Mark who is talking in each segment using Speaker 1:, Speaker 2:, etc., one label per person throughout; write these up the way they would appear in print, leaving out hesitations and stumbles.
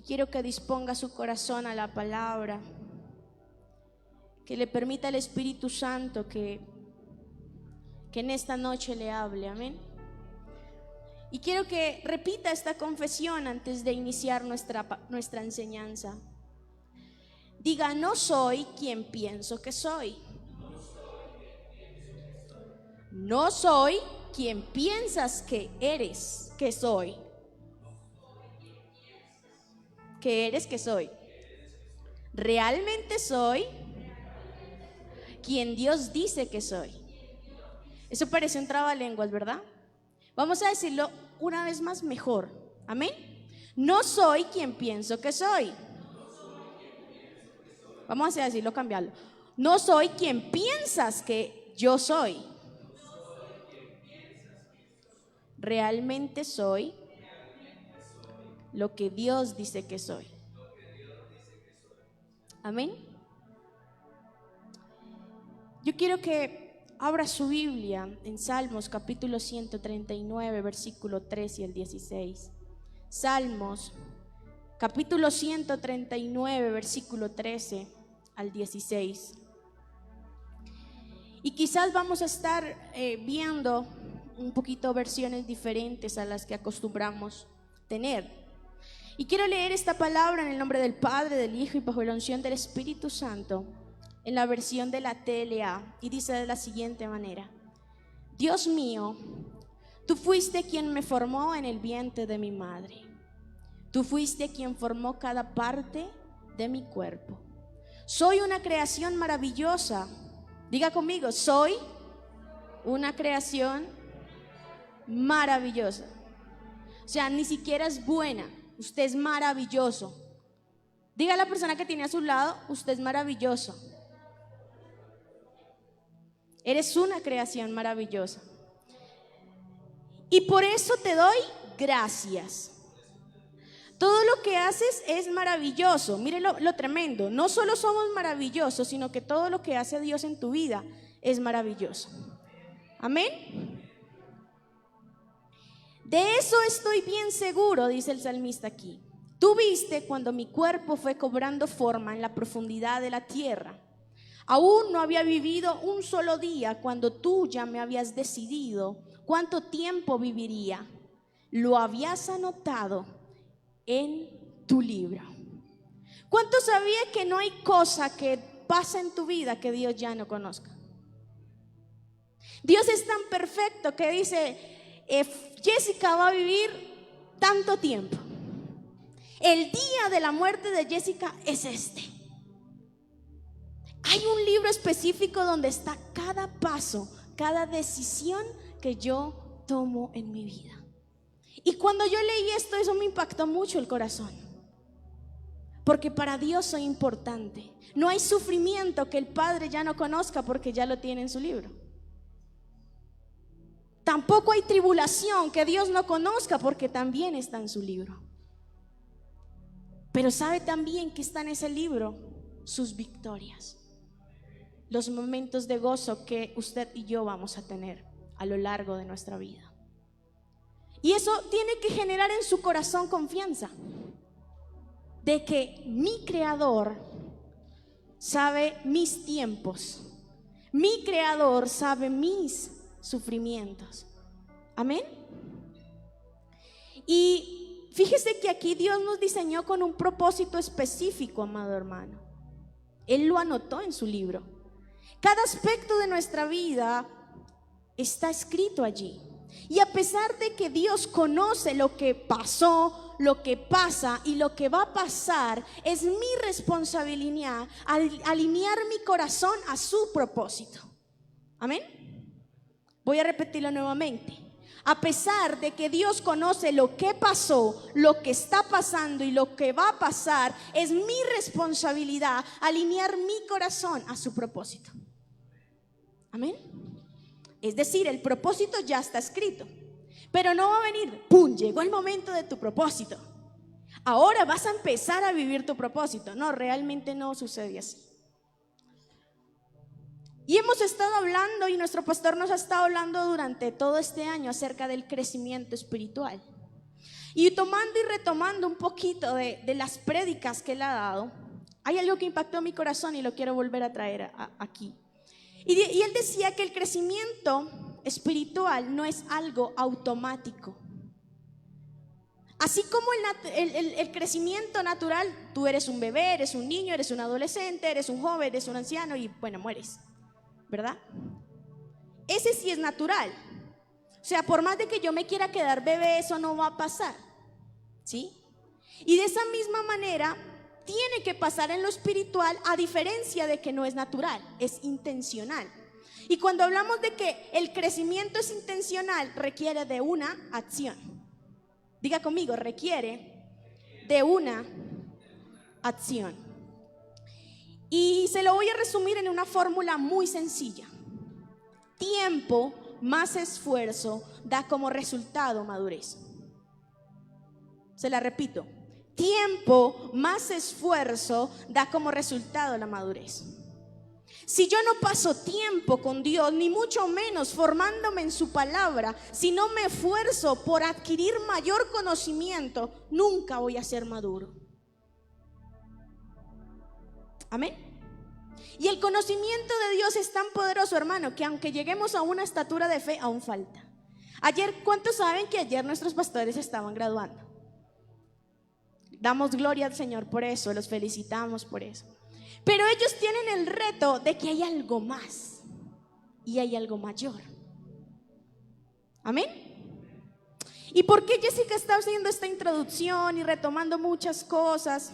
Speaker 1: Y quiero que disponga su corazón a la palabra, que le permita al Espíritu Santo que en esta noche le hable, amén. Y quiero que repita esta confesión antes de iniciar nuestra enseñanza. Diga: no soy quien pienso que soy. No soy quien piensas que eres, que soy. Que eres, que soy. Realmente soy quien Dios dice que soy. Eso parece un trabalenguas, ¿verdad? Vamos a decirlo una vez más mejor. Amén. No soy quien pienso que soy. Vamos a decirlo, cambiarlo. No soy quien piensas que yo soy. Realmente soy lo que Dios dice que soy. Amén. Yo quiero que abra su Biblia en Salmos capítulo 139, versículo 13 al 16. Salmos capítulo 139, versículo 13 al 16. Y quizás vamos a estar viendo un poquito versiones diferentes a las que acostumbramos tener. Y quiero leer esta palabra en el nombre del Padre, del Hijo y bajo la unción del Espíritu Santo, en la versión de la TLA, y dice de la siguiente manera: Dios mío, tú fuiste quien me formó en el vientre de mi madre. Tú fuiste quien formó cada parte de mi cuerpo. Soy una creación maravillosa. Diga conmigo: soy una creación maravillosa. O sea, ni siquiera es buena, usted es maravilloso. Diga a la persona que tiene a su lado: usted es maravilloso. Eres una creación maravillosa. Y por eso te doy gracias. Todo lo que haces es maravilloso. Mire lo tremendo. No solo somos maravillosos, sino que todo lo que hace Dios en tu vida es maravilloso. Amén. De eso estoy bien seguro, dice el salmista aquí. Tú viste cuando mi cuerpo fue cobrando forma en la profundidad de la tierra. Aún no había vivido un solo día cuando tú ya me habías decidido cuánto tiempo viviría. Lo habías anotado en tu libro. ¿Cuánto sabía que no hay cosa que pase en tu vida que Dios ya no conozca? Dios es tan perfecto que dice: Jessica va a vivir tanto tiempo. El día de la muerte de Jessica es este. Hay un libro específico donde está cada paso, cada decisión que yo tomo en mi vida. Y cuando yo leí esto, eso me impactó mucho el corazón. Porque para Dios soy importante. No hay sufrimiento que el Padre ya no conozca porque ya lo tiene en su libro. Tampoco hay tribulación que Dios no conozca porque también está en su libro. Pero sabe también que está en ese libro sus victorias, los momentos de gozo que usted y yo vamos a tener a lo largo de nuestra vida. Y eso tiene que generar en su corazón confianza de que mi Creador sabe mis tiempos, mi Creador sabe mis sufrimientos. Amén. Y fíjese que aquí Dios nos diseñó con un propósito específico, amado hermano. Él lo anotó en su libro. Cada aspecto de nuestra vida está escrito allí. Y a pesar de que Dios conoce lo que pasó, lo que pasa y lo que va a pasar, es mi responsabilidad alinear mi corazón a su propósito. Amén. Voy a repetirlo nuevamente. A pesar de que Dios conoce lo que pasó, lo que está pasando y lo que va a pasar, es mi responsabilidad alinear mi corazón a su propósito. Amén. Es decir, el propósito ya está escrito, pero no va a venir, ¡pum!, llegó el momento de tu propósito. Ahora vas a empezar a vivir tu propósito. No, realmente no sucede así. Y hemos estado hablando, y nuestro pastor nos ha estado hablando durante todo este año acerca del crecimiento espiritual. Y tomando y retomando un poquito de las prédicas que él ha dado, hay algo que impactó mi corazón y lo quiero volver a traer aquí. Y él decía que el crecimiento espiritual no es algo automático. Así como el crecimiento natural, tú eres un bebé, eres un niño, eres un adolescente, eres un joven, eres un anciano y bueno, mueres, ¿verdad? Ese sí es natural. O sea, por más de que yo me quiera quedar bebé, eso no va a pasar, ¿sí? Y de esa misma manera tiene que pasar en lo espiritual, a diferencia de que no es natural, es intencional. Y cuando hablamos de que el crecimiento es intencional, requiere de una acción. Diga conmigo, requiere de una acción. Y se lo voy a resumir en una fórmula muy sencilla. Tiempo más esfuerzo da como resultado madurez. Se la repito. Tiempo más esfuerzo da como resultado la madurez. Si yo no paso tiempo con Dios, ni mucho menos formándome en su palabra, si no me esfuerzo por adquirir mayor conocimiento, nunca voy a ser maduro. Amén. Y el conocimiento de Dios es tan poderoso, hermano, que aunque lleguemos a una estatura de fe, aún falta. Ayer, ¿cuántos saben que ayer nuestros pastores estaban graduando? Damos gloria al Señor por eso, los felicitamos por eso. Pero ellos tienen el reto de que hay algo más y hay algo mayor. Amén. ¿Y por qué Jessica está haciendo esta introducción y retomando muchas cosas?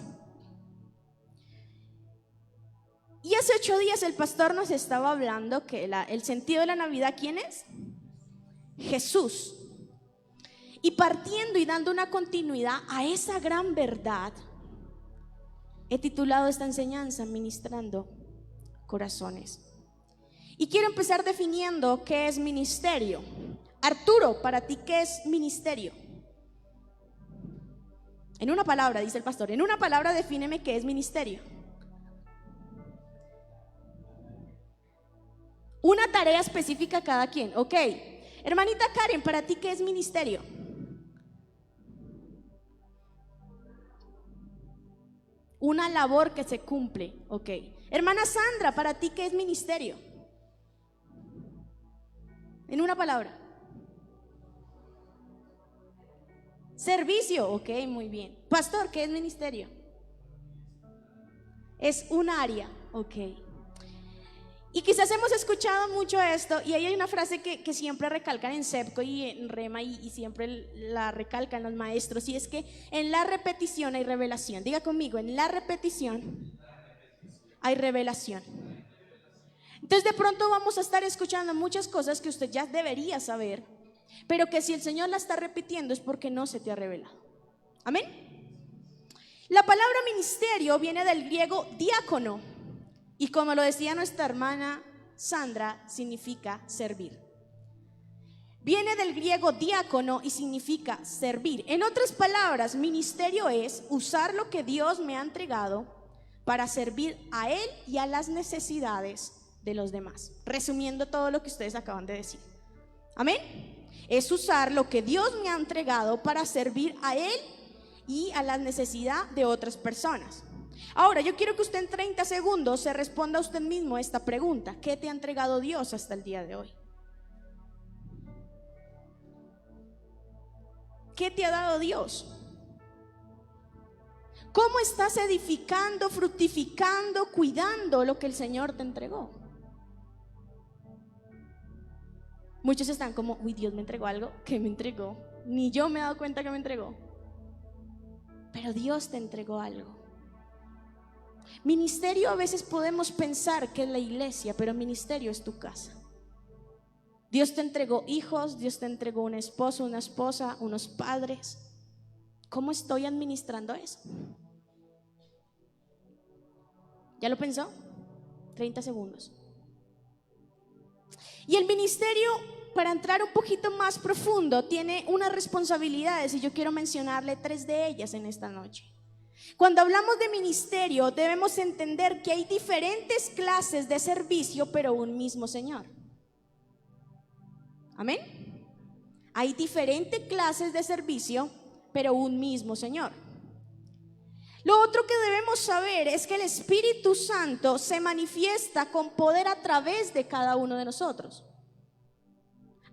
Speaker 1: Y hace 8 días el pastor nos estaba hablando que el sentido de la Navidad, ¿quién es? Jesús. Y partiendo y dando una continuidad a esa gran verdad, he titulado esta enseñanza Ministrando Corazones. Y quiero empezar definiendo qué es ministerio. Arturo, para ti, ¿qué es ministerio? En una palabra, dice el pastor, en una palabra defíneme qué es ministerio. Una tarea específica a cada quien, ok. Hermanita Karen, para ti, ¿qué es ministerio? Una labor que se cumple, ok. Hermana Sandra, para ti, ¿qué es ministerio? En una palabra. Servicio, ok, muy bien. Pastor, ¿qué es ministerio? Es un área, ok. Y quizás hemos escuchado mucho esto, y ahí hay una frase que siempre recalcan en SEPCO y en REMA, y siempre la recalcan los maestros, y es que en la repetición hay revelación. Diga conmigo, en la repetición hay revelación. Entonces de pronto vamos a estar escuchando muchas cosas que usted ya debería saber, pero que si el Señor la está repitiendo es porque no se te ha revelado. Amén. La palabra ministerio viene del griego diácono, y como lo decía nuestra hermana Sandra, significa servir. Viene del griego diácono y significa servir. En otras palabras, ministerio es usar lo que Dios me ha entregado para servir a Él y a las necesidades de los demás. Resumiendo todo lo que ustedes acaban de decir. Amén. Es usar lo que Dios me ha entregado para servir a Él y a la necesidad de otras personas. Ahora, yo quiero que usted en 30 segundos se responda a usted mismo esta pregunta: ¿qué te ha entregado Dios hasta el día de hoy? ¿Qué te ha dado Dios? ¿Cómo estás edificando, fructificando, cuidando lo que el Señor te entregó? Muchos están como, uy, Dios me entregó algo. ¿Qué me entregó? Ni yo me he dado cuenta que me entregó. Pero Dios te entregó algo. Ministerio, a veces podemos pensar que es la iglesia, pero ministerio es tu casa. Dios te entregó hijos, Dios te entregó un esposo, una esposa, unos padres. ¿Cómo estoy administrando eso? ¿Ya lo pensó? 30 segundos. Y el ministerio, para entrar un poquito más profundo, tiene unas responsabilidades, y yo quiero mencionarle 3 de ellas en esta noche. Cuando hablamos de ministerio, debemos entender que hay diferentes clases de servicio, pero un mismo Señor. Amén. Hay diferentes clases de servicio, pero un mismo Señor. Lo otro que debemos saber es que el Espíritu Santo se manifiesta con poder a través de cada uno de nosotros.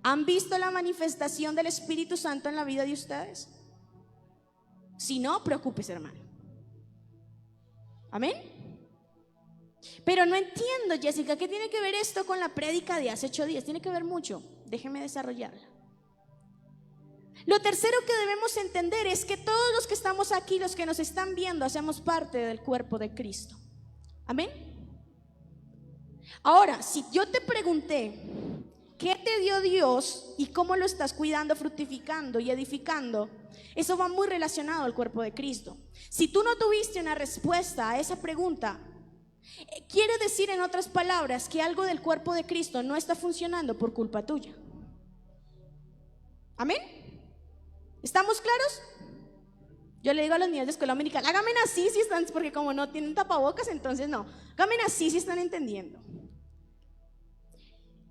Speaker 1: ¿Han visto la manifestación del Espíritu Santo en la vida de ustedes? Si no, preocúpese, hermano. Amén. Pero no entiendo, Jessica, ¿qué tiene que ver esto con la prédica de hace 8 días? Tiene que ver mucho. Déjeme desarrollarla. Lo tercero que debemos entender es que todos los que estamos aquí, los que nos están viendo, hacemos parte del cuerpo de Cristo. Amén. Ahora, si yo te pregunté, ¿qué te dio Dios y cómo lo estás cuidando, fructificando y edificando? Eso va muy relacionado al cuerpo de Cristo. Si tú no tuviste una respuesta a esa pregunta, quiere decir, en otras palabras, que algo del cuerpo de Cristo no está funcionando por culpa tuya. Amén. ¿Estamos claros? Yo le digo a los niños de escuela dominical, háganme así si están, porque como no tienen tapabocas, entonces no, háganme así si están entendiendo.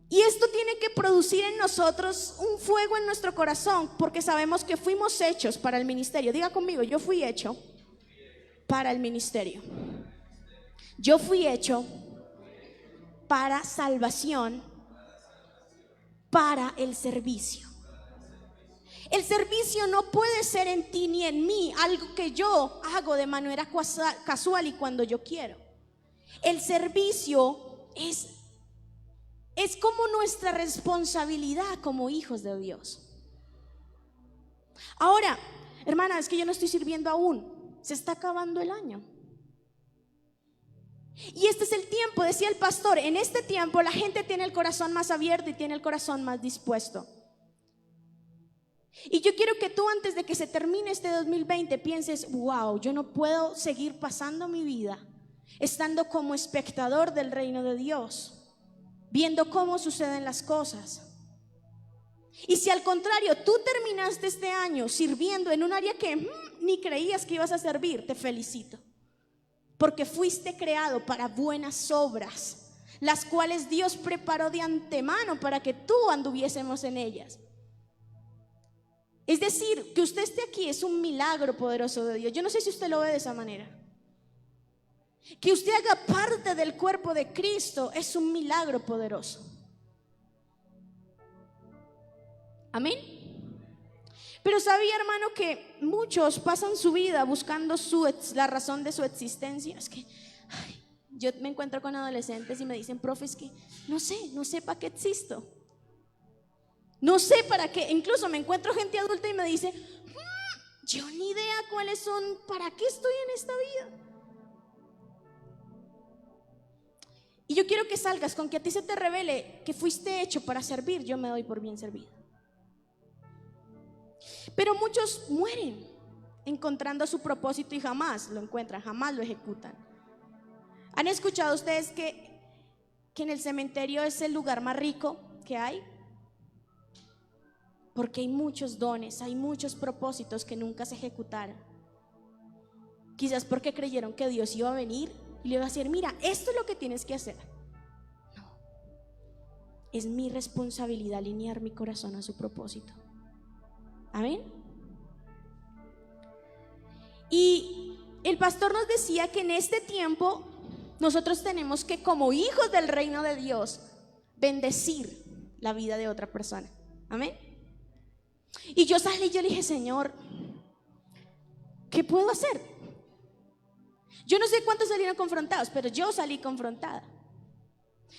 Speaker 1: Y esto tiene que producir en nosotros un fuego en nuestro corazón, porque sabemos que fuimos hechos para el ministerio. Diga conmigo, yo fui hecho para el ministerio. Yo fui hecho para salvación, para el servicio. El servicio no puede ser en ti ni en mí algo que yo hago de manera casual y cuando yo quiero. El servicio es como nuestra responsabilidad como hijos de Dios. Ahora, hermana, es que yo no estoy sirviendo aún. Se está acabando el año. Y este es el tiempo, decía el pastor, en este tiempo la gente tiene el corazón más abierto y tiene el corazón más dispuesto. Y yo quiero que tú, antes de que se termine este 2020, pienses, wow, yo no puedo seguir pasando mi vida estando como espectador del reino de Dios, viendo cómo suceden las cosas. Y si al contrario tú terminaste este año sirviendo en un área que ni creías que ibas a servir, te felicito, porque fuiste creado para buenas obras, las cuales Dios preparó de antemano para que tú anduviésemos en ellas. Es decir, que usted esté aquí es un milagro poderoso de Dios. Yo no sé si usted lo ve de esa manera. Que usted haga parte del cuerpo de Cristo es un milagro poderoso. Amén. Pero sabía, hermano, que muchos pasan su vida buscando la razón de su existencia. Es que yo me encuentro con adolescentes y me dicen, profe, es que no sé para qué existo. No sé para qué. Incluso me encuentro gente adulta y me dice, yo ni idea cuáles son, para qué estoy en esta vida. Y yo quiero que salgas con que a ti se te revele que fuiste hecho para servir. Yo me doy por bien servido. Pero muchos mueren encontrando su propósito y jamás lo encuentran, jamás lo ejecutan. ¿Han escuchado ustedes que en el cementerio es el lugar más rico que hay? Porque hay muchos dones, hay muchos propósitos que nunca se ejecutaron. Quizás porque creyeron que Dios iba a venir y le iba a decir, mira, esto es lo que tienes que hacer. No, es mi responsabilidad alinear mi corazón a su propósito. Amén. Y el pastor nos decía que en este tiempo nosotros tenemos que, como hijos del reino de Dios, bendecir la vida de otra persona. Amén. Y yo salí y yo le dije, Señor, ¿qué puedo hacer? Yo no sé cuántos salieron confrontados, pero yo salí confrontada.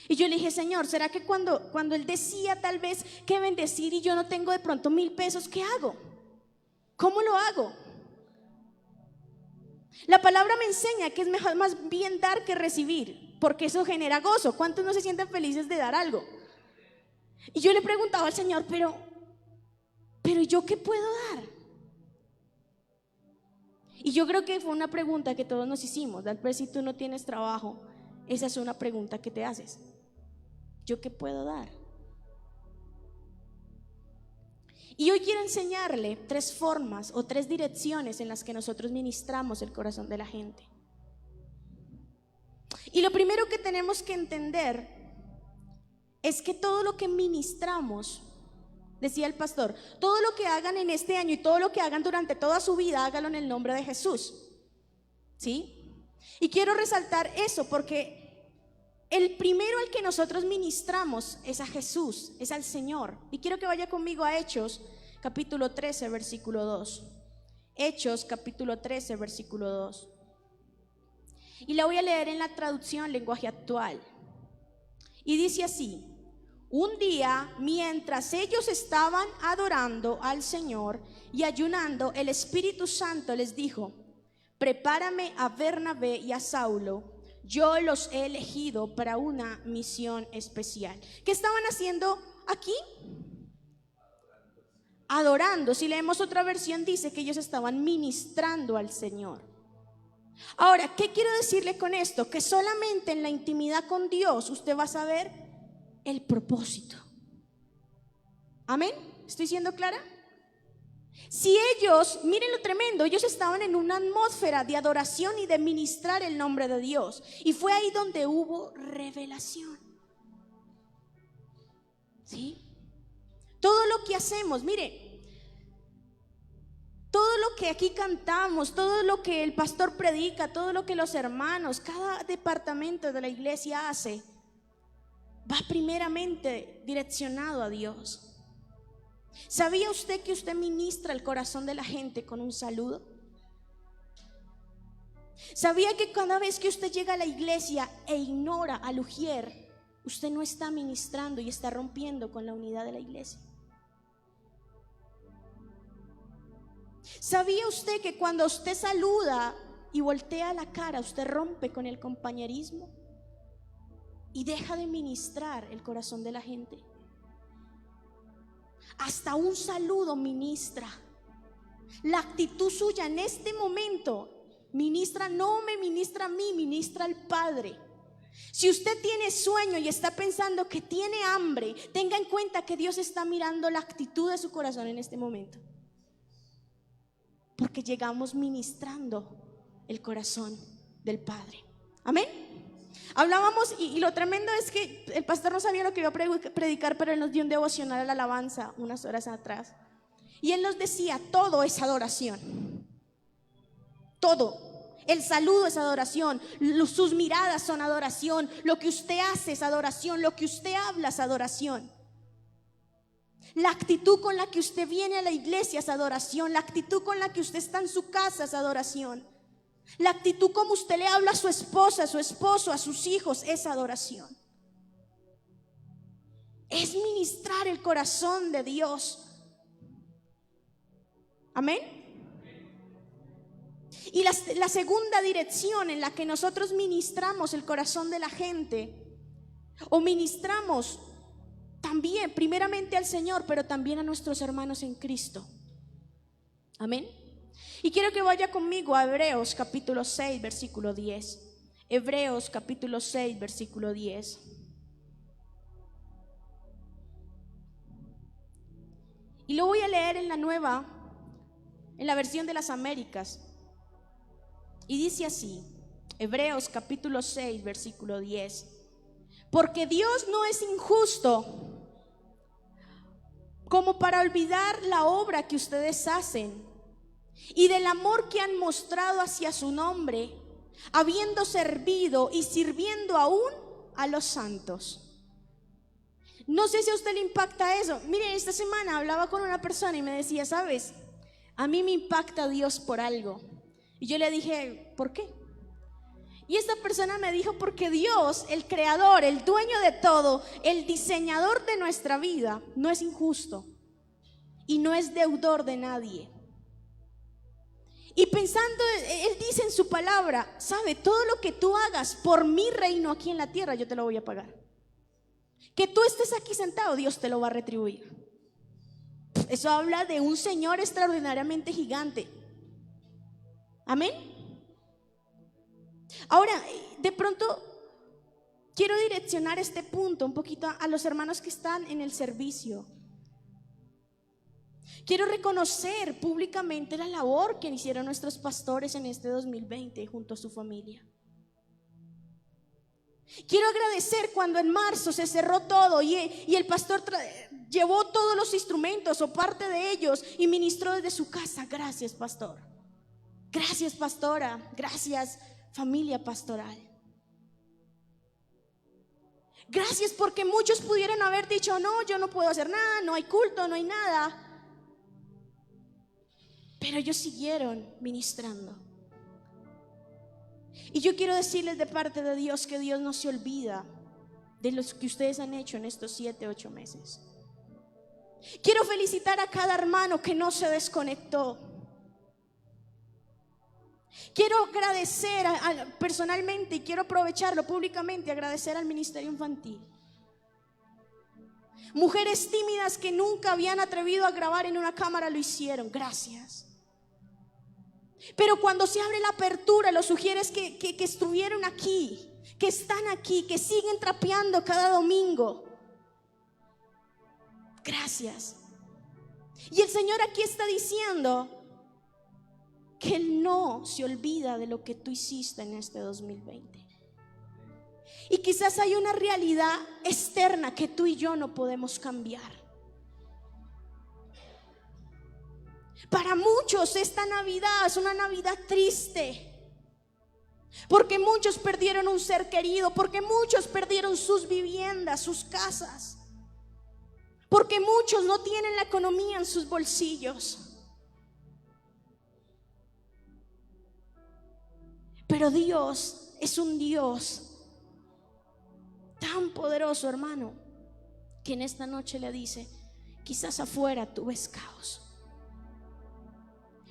Speaker 1: Y yo le dije, Señor, ¿será que cuando Él decía tal vez que bendecir y yo no tengo de pronto 1,000 pesos, ¿qué hago? ¿Cómo lo hago? La palabra me enseña que es mejor más bien dar que recibir, porque eso genera gozo. ¿Cuántos no se sienten felices de dar algo? Y yo le preguntaba al Señor, pero ¿yo qué puedo dar? Y yo creo que fue una pregunta que todos nos hicimos. Tal vez si tú no tienes trabajo, esa es una pregunta que te haces. ¿Yo qué puedo dar? Y hoy quiero enseñarle 3 formas o 3 direcciones en las que nosotros ministramos el corazón de la gente. Y lo primero que tenemos que entender es que todo lo que ministramos Decía el pastor, todo lo que hagan en este año y todo lo que hagan durante toda su vida, hágalo en el nombre de Jesús. ¿Sí? Y quiero resaltar eso porque el primero al que nosotros ministramos es a Jesús, es al Señor. Y quiero que vaya conmigo a Hechos, capítulo 13, versículo 2. Hechos, capítulo 13, versículo 2. Y la voy a leer en la traducción lenguaje actual. Y dice así: un día, mientras ellos estaban adorando al Señor y ayunando, el Espíritu Santo les dijo: prepárame a Bernabé y a Saulo, yo los he elegido para una misión especial. ¿Qué estaban haciendo aquí? Adorando. Si leemos otra versión dice que ellos estaban ministrando al Señor. Ahora, ¿qué quiero decirle con esto? Que solamente en la intimidad con Dios usted va a saber el propósito. Amén. ¿Estoy siendo clara? Si ellos, miren lo tremendo, ellos estaban en una atmósfera de adoración y de ministrar el nombre de Dios, y fue ahí donde hubo revelación. ¿Sí? Todo lo que hacemos, mire, todo lo que aquí cantamos, todo lo que el pastor predica, todo lo que los hermanos, cada departamento de la iglesia hace, va primeramente direccionado a Dios. ¿Sabía usted que usted ministra el corazón de la gente con un saludo? ¿Sabía que cada vez que usted llega a la iglesia e ignora al ujier, usted no está ministrando y está rompiendo con la unidad de la iglesia? ¿Sabía usted que cuando usted saluda y voltea la cara, usted rompe con el compañerismo y deja de ministrar el corazón de la gente? Hasta un saludo ministra. La actitud suya en este momento ministra, no me ministra a mí, ministra al Padre. Si usted tiene sueño y está pensando que tiene hambre, tenga en cuenta que Dios está mirando la actitud de su corazón en este momento, porque llegamos ministrando el corazón del Padre. Amén. Hablábamos y lo tremendo es que el pastor no sabía lo que iba a predicar, pero él nos dio un devocional a la alabanza unas horas atrás, y él nos decía: todo es adoración. Todo. El saludo es adoración, sus miradas son adoración, lo que usted hace es adoración, lo que usted habla es adoración. La actitud con la que usted viene a la iglesia es adoración. La actitud con la que usted está en su casa es adoración. La actitud como usted le habla a su esposa, a su esposo, a sus hijos es adoración. Es ministrar el corazón de Dios. Amén. Y la segunda dirección en la que nosotros ministramos el corazón de la gente, o ministramos también primeramente al Señor, pero también a nuestros hermanos en Cristo. Amén. Y quiero que vaya conmigo a Hebreos capítulo 6, versículo 10. Hebreos capítulo 6, versículo 10. Y lo voy a leer en la versión de las Américas. Y dice así, Hebreos capítulo 6, versículo 10. Porque Dios no es injusto como para olvidar la obra que ustedes hacen y del amor que han mostrado hacia su nombre, habiendo servido y sirviendo aún a los santos. No sé si a usted le impacta eso. Mire, esta semana hablaba con una persona y me decía: ¿sabes? A mí me impacta Dios por algo. Y yo le dije: ¿por qué? Y esta persona me dijo: porque Dios, el creador, el dueño de todo, el diseñador de nuestra vida, no es injusto y no es deudor de nadie. Y pensando, Él dice en su palabra: sabe, todo lo que tú hagas por mi reino aquí en la tierra, yo te lo voy a pagar. Que tú estés aquí sentado, Dios te lo va a retribuir. Eso habla de un Señor extraordinariamente gigante. Amén. Ahora, de pronto quiero direccionar este punto un poquito a los hermanos que están en el servicio. Quiero reconocer públicamente la labor que hicieron nuestros pastores en este 2020 junto a su familia. Quiero agradecer cuando en marzo se cerró todo y el pastor llevó todos los instrumentos o parte de ellos y ministró desde su casa. Gracias, pastor. Gracias, pastora. Gracias, familia pastoral. Gracias porque muchos pudieron haber dicho: no, yo no puedo hacer nada, no hay culto, no hay nada. Pero ellos siguieron ministrando. Y yo quiero decirles de parte de Dios que Dios no se olvida de lo que ustedes han hecho en estos 7, 8 meses. Quiero felicitar a cada hermano que no se desconectó. Quiero agradecer personalmente, y quiero aprovecharlo públicamente, agradecer al Ministerio Infantil. Mujeres tímidas que nunca habían atrevido a grabar en una cámara lo hicieron. Gracias. Pero cuando se abre la apertura, los sugieres que estuvieron aquí, que están aquí, que siguen trapeando cada domingo. Gracias. Y el Señor aquí está diciendo que Él no se olvida de lo que tú hiciste en este 2020. Y quizás hay una realidad externa que tú y yo no podemos cambiar. Para muchos esta Navidad es una Navidad triste, porque muchos perdieron un ser querido, porque muchos perdieron sus viviendas, sus casas, porque muchos no tienen la economía en sus bolsillos. Pero Dios es un Dios tan poderoso, hermano, que en esta noche le dice: quizás afuera tú ves caos,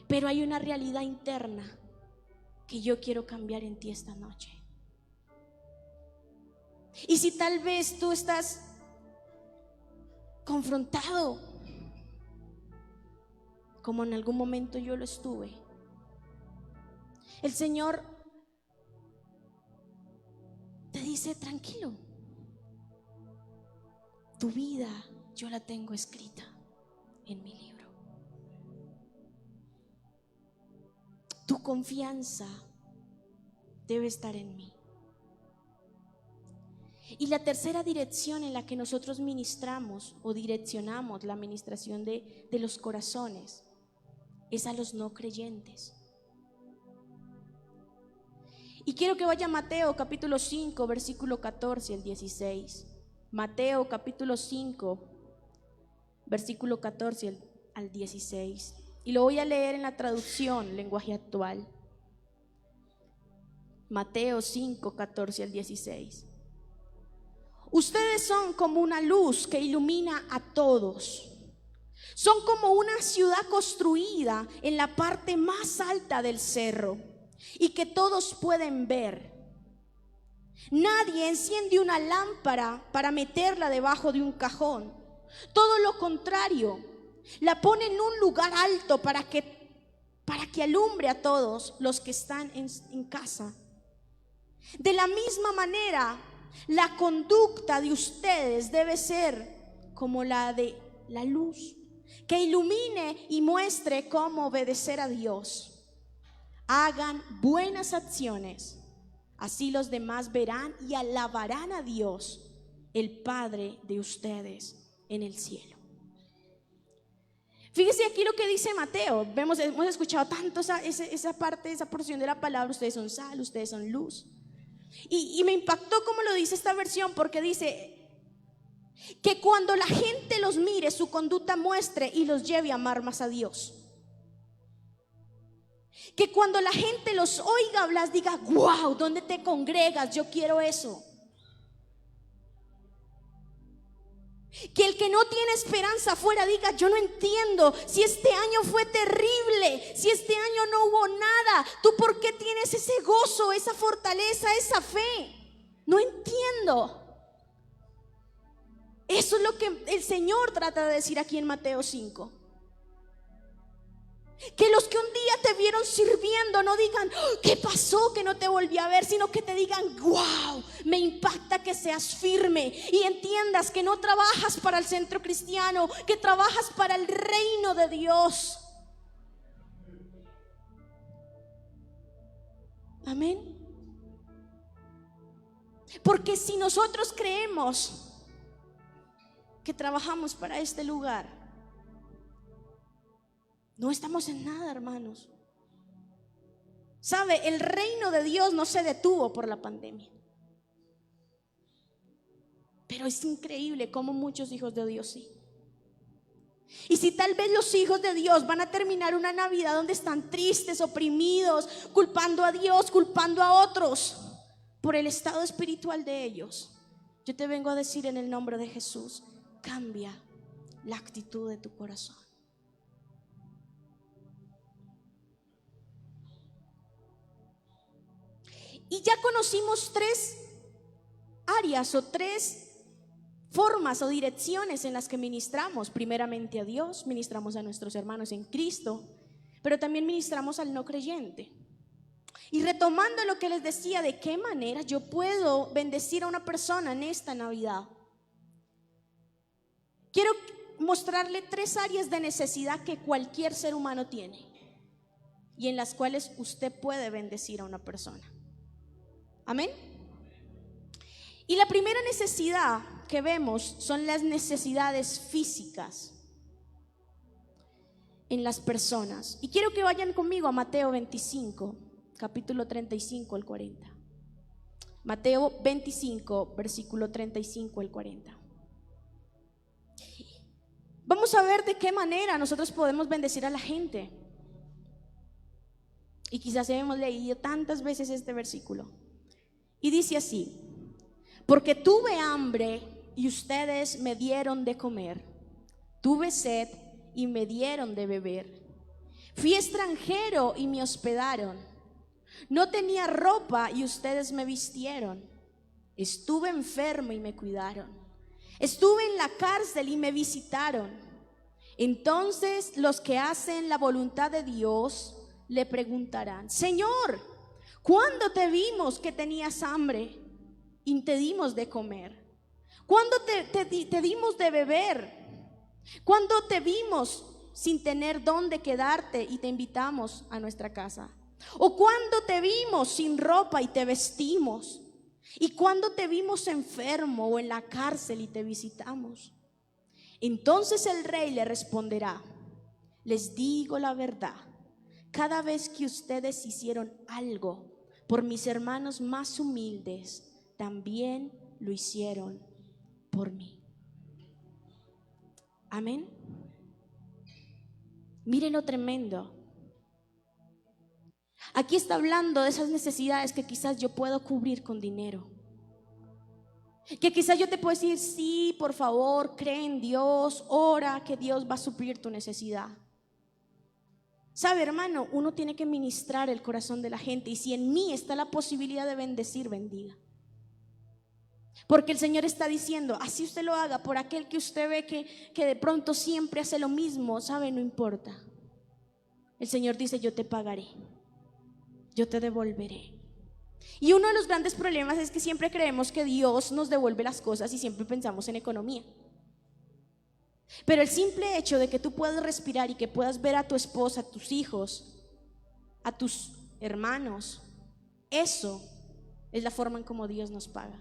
Speaker 1: pero hay una realidad interna que yo quiero cambiar en ti esta noche. Y si tal vez tú estás confrontado, como en algún momento yo lo estuve, el Señor te dice: tranquilo, tu vida yo la tengo escrita en mi libro. Tu confianza debe estar en mí. Y la tercera dirección en la que nosotros ministramos o direccionamos la administración de los corazones es a los no creyentes. Y quiero que vaya a Mateo capítulo 5, versículo 14 al 16. Mateo capítulo 5, versículo 14 al 16. Y lo voy a leer en la traducción, lenguaje actual. Mateo 5, 14 al 16. Ustedes son como una luz que ilumina a todos. Son como una ciudad construida en la parte más alta del cerro y que todos pueden ver. Nadie enciende una lámpara para meterla debajo de un cajón. Todo lo contrario, la pone en un lugar alto para que alumbre a todos los que están en casa. De la misma manera, la conducta de ustedes debe ser como la de la luz, que ilumine y muestre cómo obedecer a Dios. Hagan buenas acciones, así los demás verán y alabarán a Dios, el Padre de ustedes en el cielo. Fíjese aquí lo que dice Mateo. Hemos escuchado tanto esa parte, esa porción de la palabra: ustedes son sal, ustedes son luz. Y me impactó como lo dice esta versión, porque dice que cuando la gente los mire, su conducta muestre y los lleve a amar más a Dios. Que cuando la gente los oiga hablar, diga: wow, ¿dónde te congregas? Yo quiero eso. Que el que no tiene esperanza afuera diga: yo no entiendo, si este año fue terrible, si este año no hubo nada, ¿tú por qué tienes ese gozo, esa fortaleza, esa fe? No entiendo. Eso es lo que el Señor trata de decir aquí en Mateo 5. Que los que un día te vieron sirviendo no digan: ¿qué pasó que no te volví a ver? Sino que te digan: wow, me impacta que seas firme y entiendas que no trabajas para el centro cristiano, que trabajas para el reino de Dios. Amén. Porque si nosotros creemos que trabajamos para este lugar, no estamos en nada, hermanos. ¿Sabe? El reino de Dios no se detuvo por la pandemia. Pero es increíble cómo muchos hijos de Dios sí. Y si tal vez los hijos de Dios van a terminar una Navidad donde están tristes, oprimidos, culpando a Dios, culpando a otros por el estado espiritual de ellos, yo te vengo a decir en el nombre de Jesús: cambia la actitud de tu corazón. Y ya conocimos 3 áreas o 3 formas o direcciones en las que ministramos. Primeramente a Dios, ministramos a nuestros hermanos en Cristo, pero también ministramos al no creyente. Y retomando lo que les decía, de qué manera yo puedo bendecir a una persona en esta Navidad, quiero mostrarle 3 áreas de necesidad que cualquier ser humano tiene y en las cuales usted puede bendecir a una persona. Amén. Y la primera necesidad que vemos son las necesidades físicas en las personas. Y quiero que vayan conmigo a Mateo 25, capítulo 35 al 40. Mateo 25, versículo 35 al 40. Vamos a ver de qué manera nosotros podemos bendecir a la gente. Y quizás hemos leído tantas veces este versículo. Y dice así: porque tuve hambre y ustedes me dieron de comer, tuve sed y me dieron de beber, fui extranjero y me hospedaron, no tenía ropa y ustedes me vistieron, estuve enfermo y me cuidaron, estuve en la cárcel y me visitaron. Entonces los que hacen la voluntad de Dios le preguntarán: Señor, ¿cuándo te vimos que tenías hambre y te dimos de comer? ¿Cuándo te dimos de beber? ¿Cuándo te vimos sin tener dónde quedarte y te invitamos a nuestra casa? ¿O cuándo te vimos sin ropa y te vestimos? ¿Y cuándo te vimos enfermo o en la cárcel y te visitamos? Entonces el rey le responderá: les digo la verdad, cada vez que ustedes hicieron algo por mis hermanos más humildes, también lo hicieron por mí. Amén. Miren lo tremendo. Aquí está hablando de esas necesidades que quizás yo puedo cubrir con dinero. Que quizás yo te puedo decir: sí, por favor, cree en Dios, ora que Dios va a suplir tu necesidad. Sabe, hermano, uno tiene que ministrar el corazón de la gente. Y si en mí está la posibilidad de bendecir, bendiga. Porque el Señor está diciendo: así usted lo haga por aquel que usted ve que de pronto siempre hace lo mismo. Sabe, no importa. El Señor dice: yo te pagaré, yo te devolveré. Y uno de los grandes problemas es que siempre creemos que Dios nos devuelve las cosas y siempre pensamos en economía. Pero el simple hecho de que tú puedas respirar y que puedas ver a tu esposa, a tus hijos, a tus hermanos, eso es la forma en cómo Dios nos paga.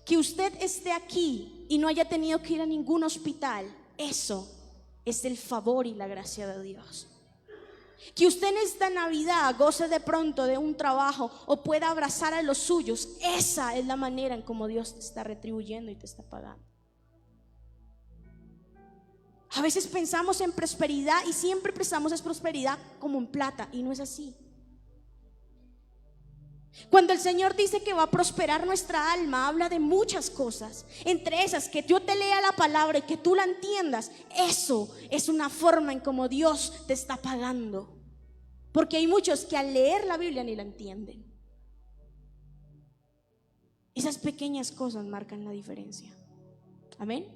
Speaker 1: Que usted esté aquí y no haya tenido que ir a ningún hospital, eso es el favor y la gracia de Dios. Que usted en esta Navidad goce de pronto de un trabajo o pueda abrazar a los suyos, esa es la manera en cómo Dios te está retribuyendo y te está pagando. A veces pensamos en prosperidad y siempre pensamos en prosperidad como en plata, y no es así. Cuando el Señor dice que va a prosperar nuestra alma, habla de muchas cosas. Entre esas, que yo te lea la palabra y que tú la entiendas. Eso es una forma en cómo Dios te está pagando. Porque hay muchos que al leer la Biblia ni la entienden. Esas pequeñas cosas marcan la diferencia. Amén.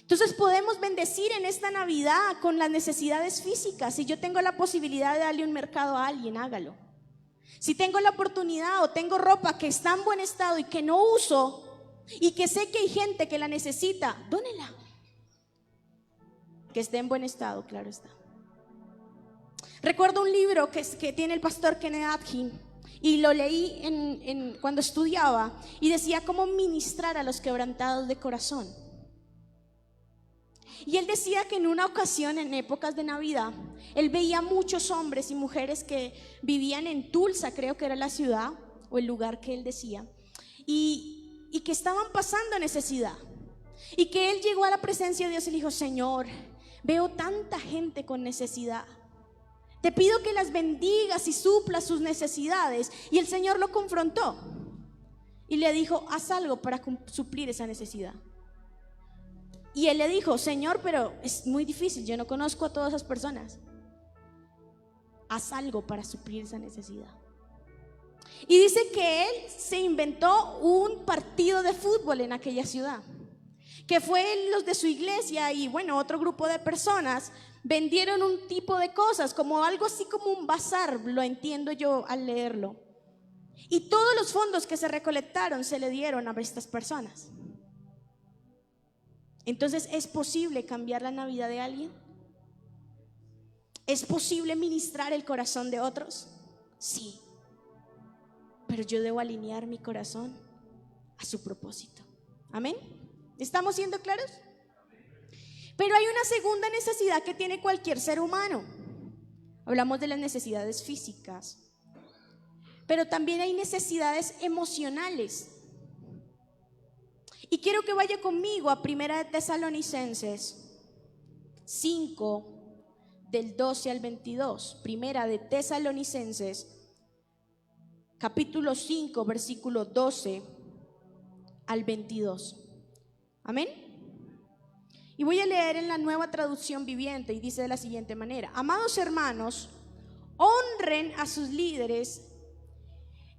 Speaker 1: Entonces podemos bendecir en esta Navidad con las necesidades físicas. Si yo tengo la posibilidad de darle un mercado a alguien, hágalo. Si tengo la oportunidad o tengo ropa que está en buen estado y que no uso y que sé que hay gente que la necesita, dónela. Que esté en buen estado, claro está. Recuerdo un libro que tiene el pastor Kenneth Hagin y lo leí cuando estudiaba y decía cómo ministrar a los quebrantados de corazón. Y él decía que en una ocasión, en épocas de Navidad, él veía muchos hombres y mujeres que vivían en Tulsa, creo que era la ciudad o el lugar que él decía, y que estaban pasando necesidad. Y que él llegó a la presencia de Dios y le dijo: Señor, veo tanta gente con necesidad. Te pido que las bendigas y suplas sus necesidades. Y el Señor lo confrontó y le dijo: haz algo para suplir esa necesidad. Y él le dijo: Señor, pero es muy difícil, yo no conozco a todas esas personas. Haz algo para suplir esa necesidad. Y dice que él se inventó un partido de fútbol en aquella ciudad, que fue los de su iglesia y bueno, otro grupo de personas vendieron un tipo de cosas, como algo así como un bazar, lo entiendo yo al leerlo. Y todos los fondos que se recolectaron se le dieron a estas personas. Entonces, ¿es posible cambiar la Navidad de alguien? ¿Es posible ministrar el corazón de otros? Sí. Pero yo debo alinear mi corazón a su propósito. Amén. ¿Estamos siendo claros? Pero hay una segunda necesidad que tiene cualquier ser humano. Hablamos de las necesidades físicas, pero también hay necesidades emocionales. Y quiero que vaya conmigo a 1 Tesalonicenses 5, del 12 al 22. 1 Tesalonicenses, capítulo 5, versículo 12 al 22. Amén. Y voy a leer en la Nueva Traducción Viviente y dice de la siguiente manera: amados hermanos, honren a sus líderes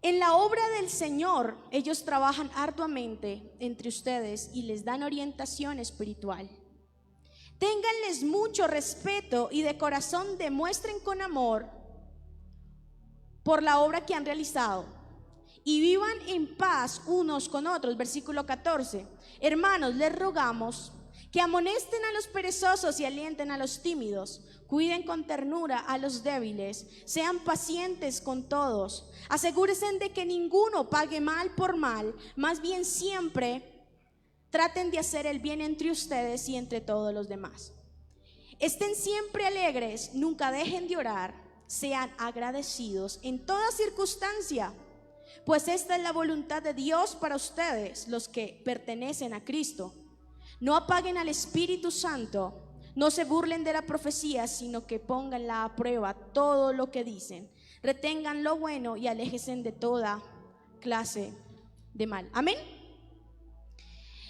Speaker 1: en la obra del Señor. Ellos trabajan arduamente entre ustedes y les dan orientación espiritual. Ténganles mucho respeto y de corazón demuestren con amor por la obra que han realizado y vivan en paz unos con otros. Versículo 14. Hermanos, les rogamos que amonesten a los perezosos y alienten a los tímidos, cuiden con ternura a los débiles, sean pacientes con todos, asegúrense de que ninguno pague mal por mal, más bien siempre traten de hacer el bien entre ustedes y entre todos los demás. Estén siempre alegres, nunca dejen de orar, sean agradecidos en toda circunstancia, pues esta es la voluntad de Dios para ustedes, los que pertenecen a Cristo. No apaguen al Espíritu Santo, no se burlen de la profecía, sino que pónganla a prueba todo lo que dicen. Retengan lo bueno y aléjense de toda clase de mal. Amén.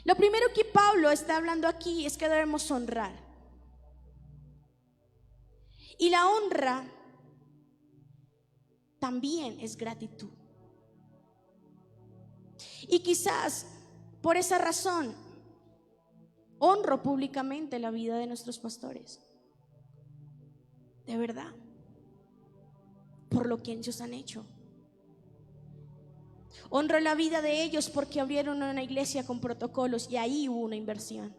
Speaker 1: Lo primero que Pablo está hablando aquí es que debemos honrar. Y la honra también es gratitud. Y quizás por esa razón honro públicamente la vida de nuestros pastores. De verdad. Por lo que ellos han hecho. Honro la vida de ellos porque abrieron una iglesia con protocolos y ahí hubo una inversión.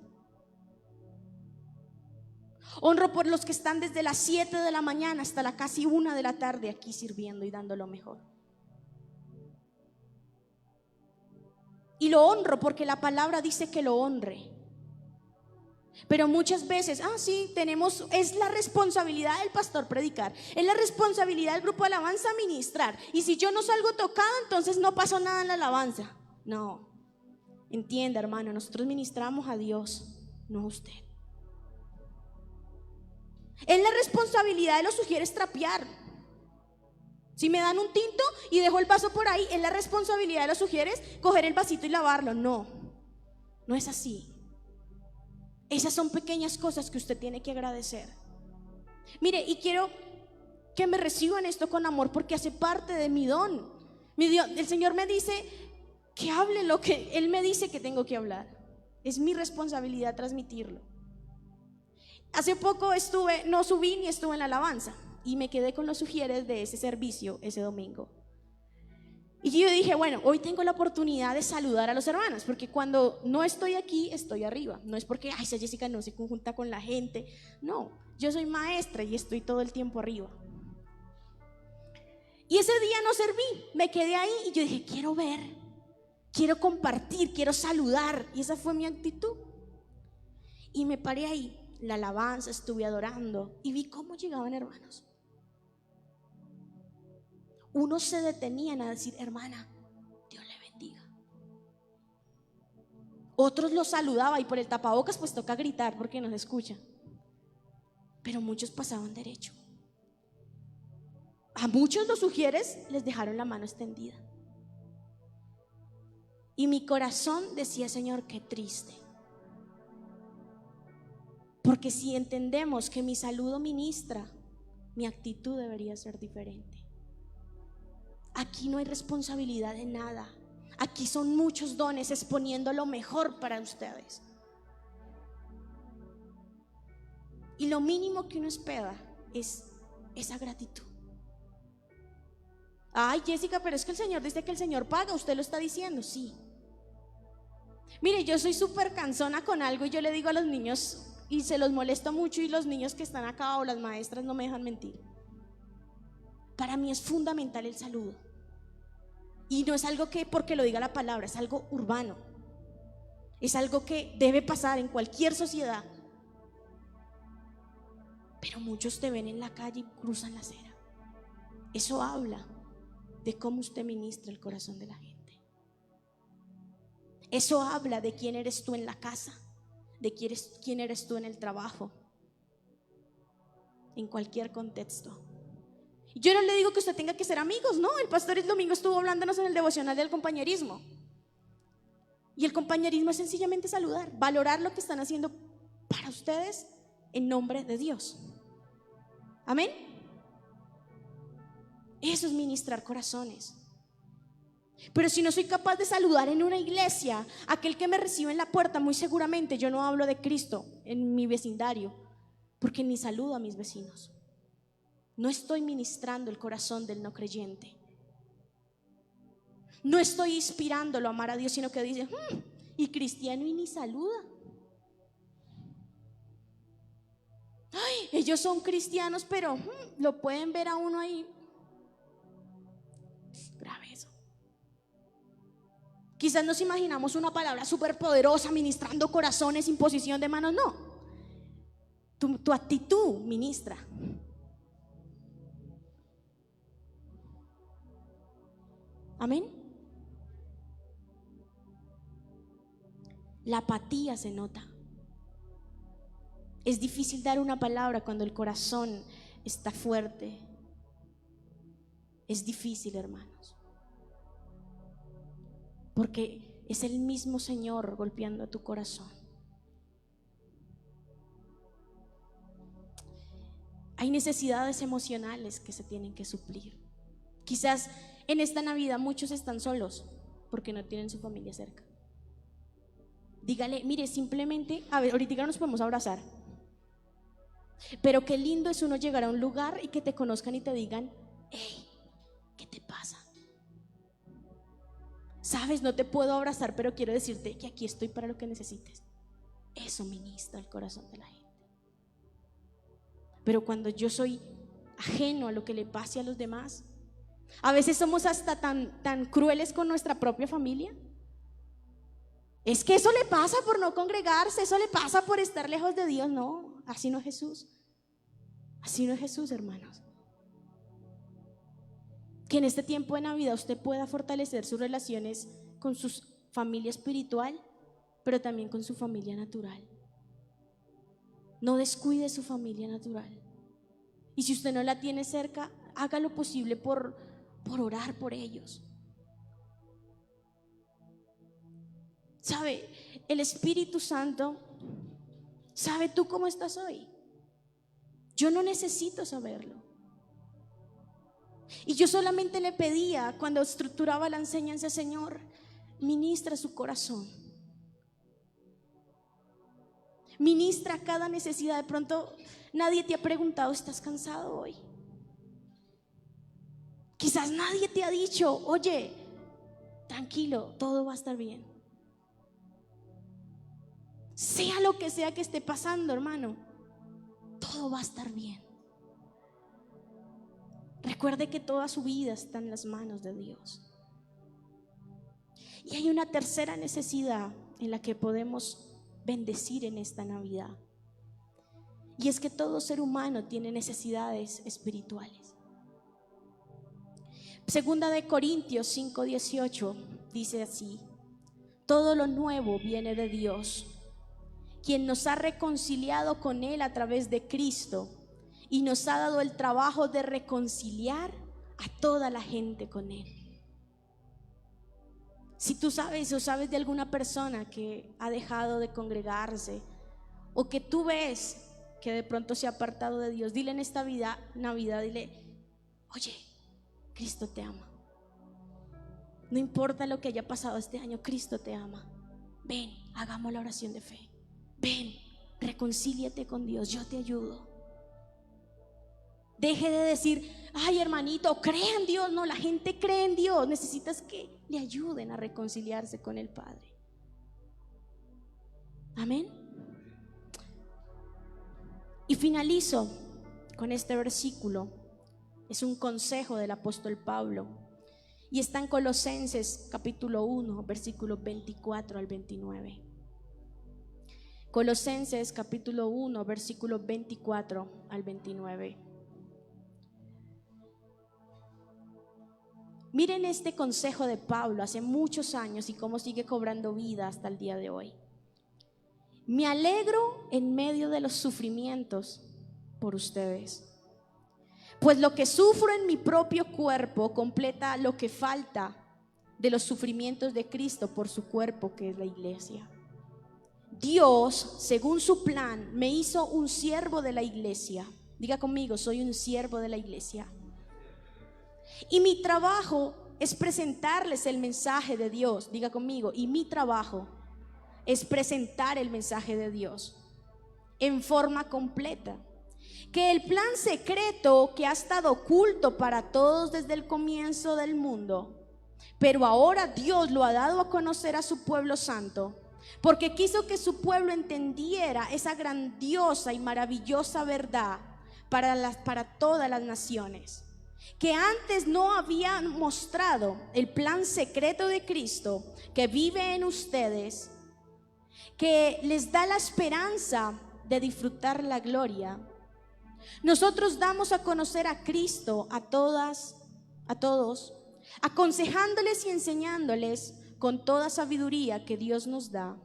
Speaker 1: Honro por los que están desde las 7 de la mañana hasta la casi 1 de la tarde aquí sirviendo y dando lo mejor. Y lo honro porque la palabra dice que lo honre. Pero muchas veces, sí, es la responsabilidad del pastor predicar, es la responsabilidad del grupo de alabanza ministrar. Y si yo no salgo tocado, entonces no pasó nada en la alabanza. No, entienda, hermano, nosotros ministramos a Dios, no a usted. Es la responsabilidad de los sugieres trapear. Si me dan un tinto y dejo el vaso por ahí, es la responsabilidad de los sugieres coger el vasito y lavarlo. No, no es así. Esas son pequeñas cosas que usted tiene que agradecer. Mire, y quiero que me reciban esto con amor porque hace parte de mi don. El Señor me dice que hable lo que Él me dice que tengo que hablar. Es mi responsabilidad transmitirlo. Hace poco no subí ni estuve en la alabanza y me quedé con los sugieres de ese servicio ese domingo. Y yo dije, bueno, hoy tengo la oportunidad de saludar a los hermanos, porque cuando no estoy aquí, estoy arriba. No es porque, esa Jessica no se conjunta con la gente. No, yo soy maestra y estoy todo el tiempo arriba. Y ese día no serví, me quedé ahí y yo dije, quiero ver, quiero compartir, quiero saludar. Y esa fue mi actitud. Y me paré ahí, la alabanza, estuve adorando y vi cómo llegaban hermanos. Unos se detenían a decir, hermana, Dios le bendiga. Otros los saludaba y por el tapabocas pues toca gritar porque no se escucha. Pero muchos pasaban derecho. A muchos los sugieres les dejaron la mano extendida. Y mi corazón decía, Señor, qué triste. Porque si entendemos que mi saludo ministra, mi actitud debería ser diferente. Aquí no hay responsabilidad de nada. Aquí son muchos dones exponiendo lo mejor para ustedes. Y lo mínimo que uno espera es esa gratitud. Ay, Jessica, pero es que el Señor dice que el Señor paga. Usted lo está diciendo, sí. Mire, yo soy súper cansona con algo y yo le digo a los niños y se los molesto mucho, y los niños que están acá o las maestras no me dejan mentir. Para mí es fundamental el saludo. Y no es algo que porque lo diga la palabra, es algo urbano. Es algo que debe pasar en cualquier sociedad. Pero muchos te ven en la calle y cruzan la acera. Eso habla de cómo usted ministra el corazón de la gente. Eso habla de quién eres tú en la casa, de quién eres tú en el trabajo, en cualquier contexto. Yo no le digo que usted tenga que ser amigos, no. El pastor el domingo estuvo hablándonos en el devocional del compañerismo. Y el compañerismo es sencillamente saludar, valorar lo que están haciendo para ustedes en nombre de Dios. Amén. Eso es ministrar corazones. Pero si no soy capaz de saludar en una iglesia, aquel que me recibe en la puerta, muy seguramente yo no hablo de Cristo en mi vecindario, porque ni saludo a mis vecinos. No estoy ministrando el corazón del no creyente. No estoy inspirándolo a amar a Dios, sino que dice, y cristiano y ni saluda. Ay, ellos son cristianos, pero lo pueden ver a uno ahí. Grave eso. Quizás nos imaginamos una palabra súper poderosa, ministrando corazones, imposición de manos. No. Tu actitud ministra. Amén. La apatía se nota. Es difícil dar una palabra cuando el corazón está fuerte. Es difícil, hermanos, porque es el mismo Señor golpeando a tu corazón. Hay necesidades emocionales que se tienen que suplir. Quizás en esta Navidad muchos están solos porque no tienen su familia cerca. Dígale, mire, simplemente, a ver, ahorita nos podemos abrazar, pero qué lindo es uno llegar a un lugar y que te conozcan y te digan, hey, ¿qué te pasa? Sabes, no te puedo abrazar, pero quiero decirte que aquí estoy para lo que necesites. Eso ministra el corazón de la gente. Pero cuando yo soy ajeno a lo que le pase a los demás, a veces somos hasta tan crueles con nuestra propia familia. Es que eso le pasa por no congregarse, eso le pasa por estar lejos de Dios. No, así no es Jesús. Así no es Jesús, hermanos. Que en este tiempo de Navidad usted pueda fortalecer sus relaciones con su familia espiritual, pero también con su familia natural. No descuide su familia natural. Y si usted no la tiene cerca, haga lo posible por orar por ellos. ¿Sabe? El Espíritu Santo sabe tú cómo estás hoy. Yo no necesito saberlo. Y yo solamente le pedía, cuando estructuraba la enseñanza, Señor, ministra su corazón. Ministra cada necesidad. De pronto nadie te ha preguntado, ¿estás cansado hoy? Quizás nadie te ha dicho, oye, tranquilo, todo va a estar bien. Sea lo que sea que esté pasando, hermano, todo va a estar bien. Recuerde que toda su vida está en las manos de Dios. Y hay una tercera necesidad en la que podemos bendecir en esta Navidad. Y es que todo ser humano tiene necesidades espirituales. Segunda de Corintios 5:18 dice así: todo lo nuevo viene de Dios, quien nos ha reconciliado con Él a través de Cristo y nos ha dado el trabajo de reconciliar a toda la gente con Él. Si tú sabes o sabes de alguna persona que ha dejado de congregarse, o que tú ves que de pronto se ha apartado de Dios, dile en esta Navidad, dile: oye, Cristo te ama. No importa lo que haya pasado este año, Cristo te ama. Ven, hagamos la oración de fe. Ven, reconcíliate con Dios, yo te ayudo. Deje de decir: ay, hermanito, cree en Dios. No, la gente cree en Dios. Necesitas que le ayuden a reconciliarse con el Padre. Amén. Y finalizo con este versículo. Es un consejo del apóstol Pablo y está en Colosenses capítulo 1, versículos 24 al 29. Colosenses capítulo 1, versículos 24 al 29. Miren este consejo de Pablo hace muchos años y cómo sigue cobrando vida hasta el día de hoy. Me alegro en medio de los sufrimientos por ustedes, pues lo que sufro en mi propio cuerpo completa lo que falta de los sufrimientos de Cristo por su cuerpo, que es la iglesia. Dios, según su plan, me hizo un siervo de la iglesia. Diga conmigo: soy un siervo de la iglesia. Y mi trabajo es presentarles el mensaje de Dios. Diga conmigo: y mi trabajo es presentar el mensaje de Dios en forma completa. Que el plan secreto que ha estado oculto para todos desde el comienzo del mundo, pero ahora Dios lo ha dado a conocer a su pueblo santo, porque quiso que su pueblo entendiera esa grandiosa y maravillosa verdad para todas las naciones, que antes no habían mostrado el plan secreto de Cristo que vive en ustedes, que les da la esperanza de disfrutar la gloria. Nosotros damos a conocer a Cristo a todos, aconsejándoles y enseñándoles con toda sabiduría que Dios nos da,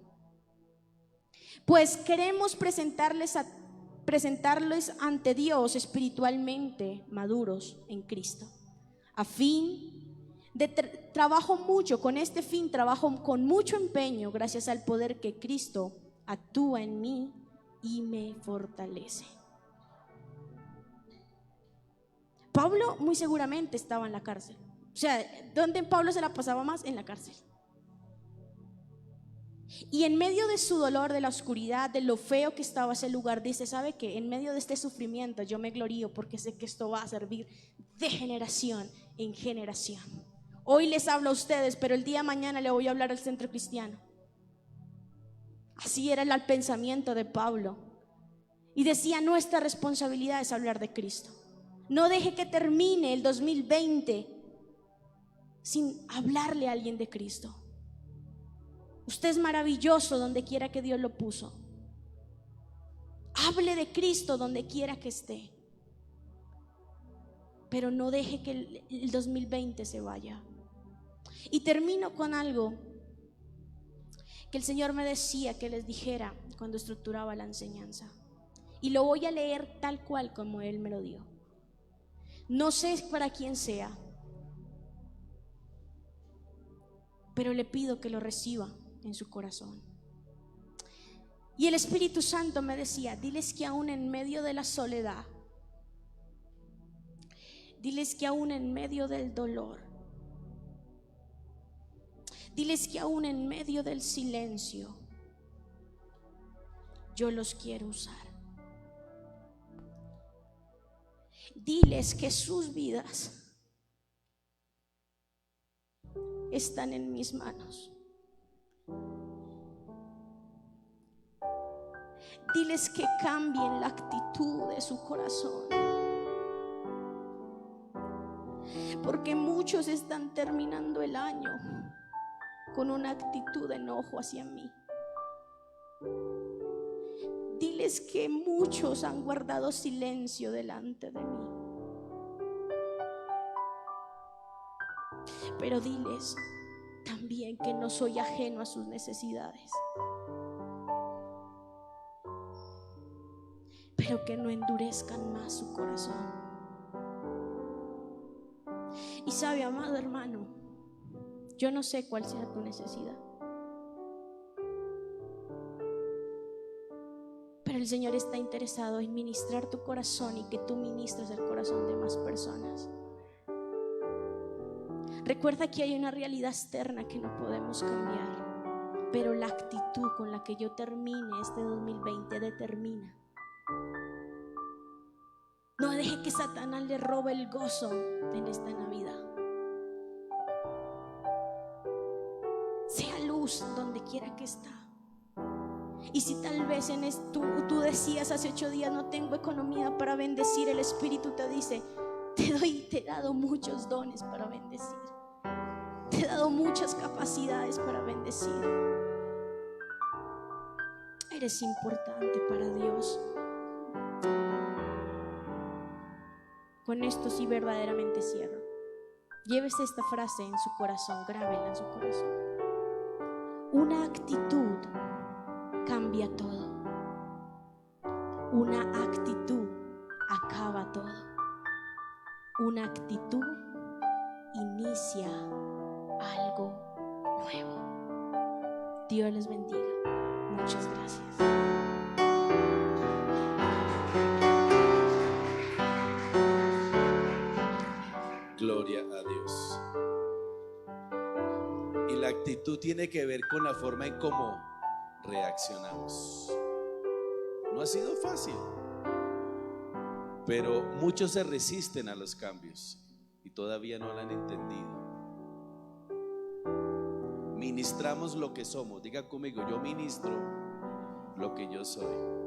Speaker 1: pues queremos presentarles ante Dios espiritualmente maduros en Cristo. A fin de trabajo mucho, con este fin trabajo con mucho empeño, gracias al poder que Cristo actúa en mí y me fortalece. Pablo muy seguramente estaba en la cárcel. O sea, ¿dónde Pablo se la pasaba más? En la cárcel. Y en medio de su dolor, de la oscuridad, de lo feo que estaba ese lugar, dice: ¿sabe qué? En medio de este sufrimiento yo me glorío, porque sé que esto va a servir de generación en generación. Hoy les hablo a ustedes, pero el día de mañana le voy a hablar al centro cristiano. Así era el pensamiento de Pablo. Y decía: nuestra responsabilidad es hablar de Cristo. No deje que termine el 2020 sin hablarle a alguien de Cristo. Usted es maravilloso donde quiera que Dios lo puso. Hable de Cristo donde quiera que esté. Pero no deje que el 2020 se vaya. Y termino con algo que el Señor me decía que les dijera cuando estructuraba la enseñanza. Y lo voy a leer tal cual como Él me lo dio. No sé para quién sea, pero le pido que lo reciba en su corazón. Y el Espíritu Santo me decía: diles que aún en medio de la soledad, diles que aún en medio del dolor, diles que aún en medio del silencio, yo los quiero usar. Diles que sus vidas están en mis manos. Diles que cambien la actitud de su corazón. porque muchos están terminando el año con una actitud de enojo hacia mí. Diles que muchos han guardado silencio delante de mí. Pero diles también que no soy ajeno a sus necesidades, pero que no endurezcan más su corazón. Y sabe, amado hermano, yo no sé cuál sea tu necesidad, pero el Señor está interesado en ministrar tu corazón y que tú ministres el corazón de más personas. Recuerda que hay una realidad externa que no podemos cambiar, pero la actitud con la que yo termine este 2020 determina. No deje que Satanás le robe el gozo en esta Navidad. Sea luz donde quiera que está. Y si tal vez tú decías hace 8 días: no tengo economía para bendecir, el Espíritu te dice: te he dado muchos dones para bendecir. Te he dado muchas capacidades para bendecir. Eres importante para Dios. Con esto sí verdaderamente cierro. Llévese esta frase en su corazón, grábela en su corazón. Una actitud cambia todo. Una actitud acaba todo. Una actitud inicia algo nuevo. Dios les bendiga. Muchas gracias.
Speaker 2: Gloria a Dios. Y la actitud tiene que ver con la forma en cómo reaccionamos. No ha sido fácil, pero muchos se resisten a los cambios y todavía no lo han entendido. Ministramos lo que somos. Diga conmigo: yo ministro lo que yo soy.